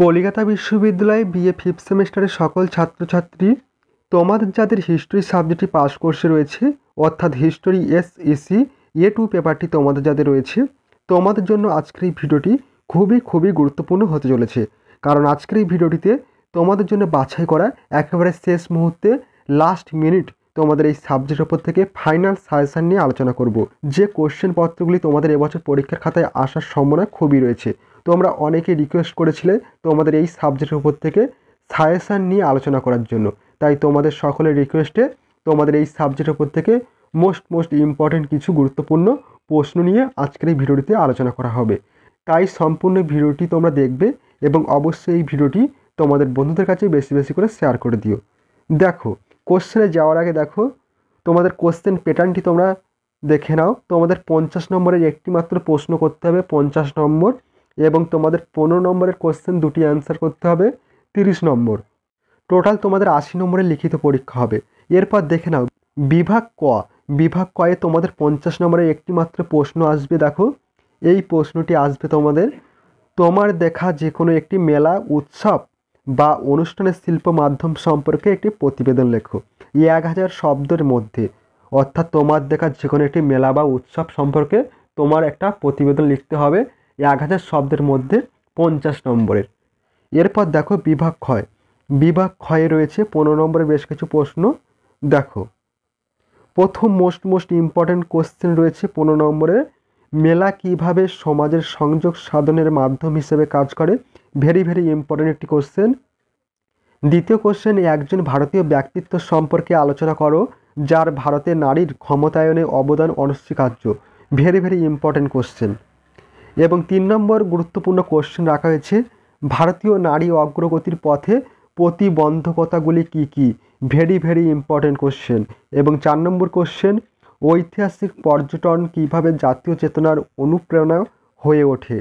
কলিকাতা বিশ্ববিদ্যালয়ে BA fifth সেমিস্টারের সকল ছাত্রছাত্রী, তোমাদের যাদের হিস্ট্রি সাবজেক্টটি পাস কোর্সে রয়েছে, অর্থাৎ হিস্টোরি এসইসি A2 পেপারটি তোমাদের যাদের রয়েছে, তোমাদের জন্য আজকের এই ভিডিওটি খুবই গুরুত্বপূর্ণ হতে চলেছে। কারণ আজকের এই ভিডিওটিতে তোমাদের জন্য বাছাই করা একেবারে শেষ মুহূর্তে লাস্ট মিনিট তোমাদের এই সাবজেক্টের ওপর থেকে ফাইনাল সাজেশান নিয়ে আলোচনা করব। যে কোশ্চেন পত্রগুলি তোমাদের এবছর পরীক্ষার খাতায় আসার সম্ভাবনা খুবই রয়েছে। তোমরা অনেকেই রিকোয়েস্ট করেছিলে তোমাদের এই সাবজেক্টের উপর থেকে সাজেশান নিয়ে আলোচনা করার জন্য। তাই তোমাদের সকলের রিকোয়েস্টে তোমাদের এই সাবজেক্টের উপর থেকে মোস্ট ইম্পর্টেন্ট কিছু গুরুত্বপূর্ণ প্রশ্ন নিয়ে আজকের এই ভিডিওটিতে আলোচনা করা হবে। তাই সম্পূর্ণ ভিডিওটি তোমরা দেখবে এবং অবশ্যই এই ভিডিওটি তোমাদের বন্ধুদের কাছে বেশি করে শেয়ার করে দিও। দেখো, কোশ্চেনে যাওয়ার আগে দেখো তোমাদের কোশ্চেন প্যাটার্নটি তোমরা দেখে নাও। তোমাদের 50 নম্বরের একটি মাত্র প্রশ্ন করতে হবে 50 নম্বর, এবং তোমাদের 15 নম্বরের কোশ্চেন দুটি অ্যান্সার করতে হবে 30 নম্বর। টোটাল তোমাদের 80 নম্বরের লিখিত পরীক্ষা হবে। এরপর দেখে নাও বিভাগ কয়ে তোমাদের 50 নম্বরের একটি মাত্র প্রশ্ন আসবে। দেখো, এই প্রশ্নটি আসবে তোমার দেখা যে কোনো একটি মেলা, উৎসব বা অনুষ্ঠানের শিল্প মাধ্যম সম্পর্কে একটি প্রতিবেদন লেখো 1000 শব্দের মধ্যে। অর্থাৎ তোমার দেখা যে কোনো একটি মেলা বা উৎসব সম্পর্কে তোমার একটা প্রতিবেদন লিখতে হবে 1000 শব্দের মধ্যে 50 নম্বরের। এরপর দেখো বিভাগ ক্ষয়ে রয়েছে 15 নম্বরের বেশ কিছু প্রশ্ন। দেখো, প্রথম মোস্ট ইম্পর্ট্যান্ট কোশ্চেন রয়েছে 15 নম্বরে, মেলা কিভাবে সমাজের সংযোগ সাধনের মাধ্যম হিসেবে কাজ করে। ভেরি ইম্পর্ট্যান্ট একটি কোশ্চেন। দ্বিতীয় কোশ্চেন, একজন ভারতীয় ব্যক্তিত্ব সম্পর্কে আলোচনা করো যার ভারতে নারীর ক্ষমতায়নে অবদান অনস্বীকার্য। Very important question. এবং 3 নম্বর গুরুত্বপূর্ণ কোশ্চেন রাখা হয়েছে, ভারতীয় নারী অগ্রগতির পথে প্রতিবন্ধকতাগুলি কী কী। Very important question. এবং 4 নম্বর কোশ্চেন, ঐতিহাসিক পর্যটন কিভাবে জাতীয় চেতনার অনুপ্রেরণা হয়ে ওঠে।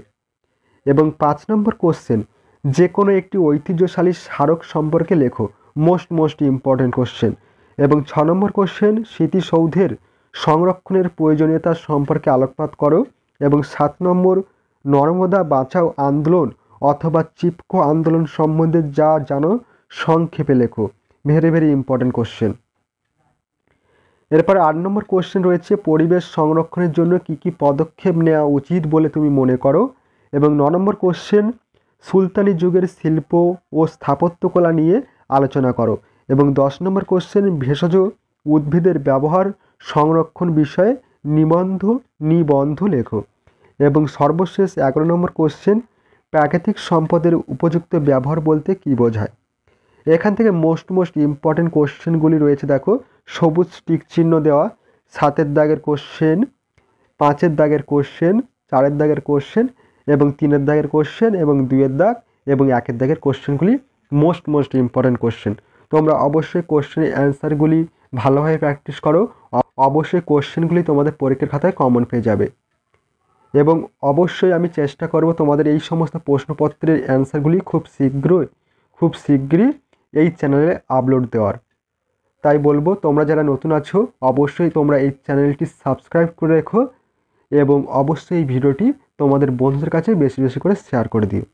এবং 5 নম্বর কোশ্চেন, যে কোনো একটি ঐতিহ্যশালী স্মারক সম্পর্কে লেখো। Most important question. এবং 6 নম্বর কোশ্চেন, স্মৃতিসৌধের সংরক্ষণের প্রয়োজনীয়তা সম্পর্কে আলোকপাত করো। এবং 7 নম্বর, নর্মদা বাঁচাও আন্দোলন অথবা চিপকো আন্দোলন সম্বন্ধে যা জানো সংক্ষেপে লেখো। Very important question. এরপর 8 নম্বর কোশ্চেন রয়েছে, পরিবেশ সংরক্ষণের জন্য কী কী পদক্ষেপ নেওয়া উচিত বলে তুমি মনে করো। এবং 9 নম্বর কোশ্চেন, সুলতানি যুগের শিল্প ও স্থাপত্যকলা নিয়ে আলোচনা করো। এবং 10 নম্বর কোশ্চেন, ভেষজ উদ্ভিদের ব্যবহার সংরক্ষণ বিষয়ে নিবন্ধ লেখো। এবং সর্বশেষ 11 নম্বর কোশ্চেন, প্রাকৃতিক সম্পদের উপযুক্ত ব্যবহার বলতে কী বোঝায়। এখান থেকে মোস্ট ইম্পর্ট্যান্ট কোশ্চেনগুলি রয়েছে। দেখো, সবুজ টিক চিহ্ন দেওয়া 7-এর দাগের কোশ্চেন, 5-এর দাগের কোশ্চেন, 4-এর দাগের কোশ্চেন, এবং 3-এর দাগের কোশ্চেন, এবং 2-এর দাগ এবং 1-এর দাগের কোশ্চেনগুলি মোস্ট ইম্পর্ট্যান্ট কোশ্চেন। তোমরা অবশ্যই কোশ্চেনের অ্যান্সারগুলি ভালোভাবে প্র্যাকটিস করো। অবশ্যই কোশ্চেনগুলি তোমাদের পরীক্ষার খাতায় কমন পেয়ে যাবে। এবং অবশ্যই আমি চেষ্টা করব তোমাদের এই সমস্ত প্রশ্নপত্রের অ্যান্সারগুলি খুব শীঘ্রই এই চ্যানেলে আপলোড দেওয়ার। তাই বলবো, তোমরা যারা নতুন আছো অবশ্যই তোমরা এই চ্যানেলটি সাবস্ক্রাইব করে রেখো এবং অবশ্যই এই ভিডিওটি তোমাদের বন্ধুদের কাছে বেশি করে শেয়ার করে দিও।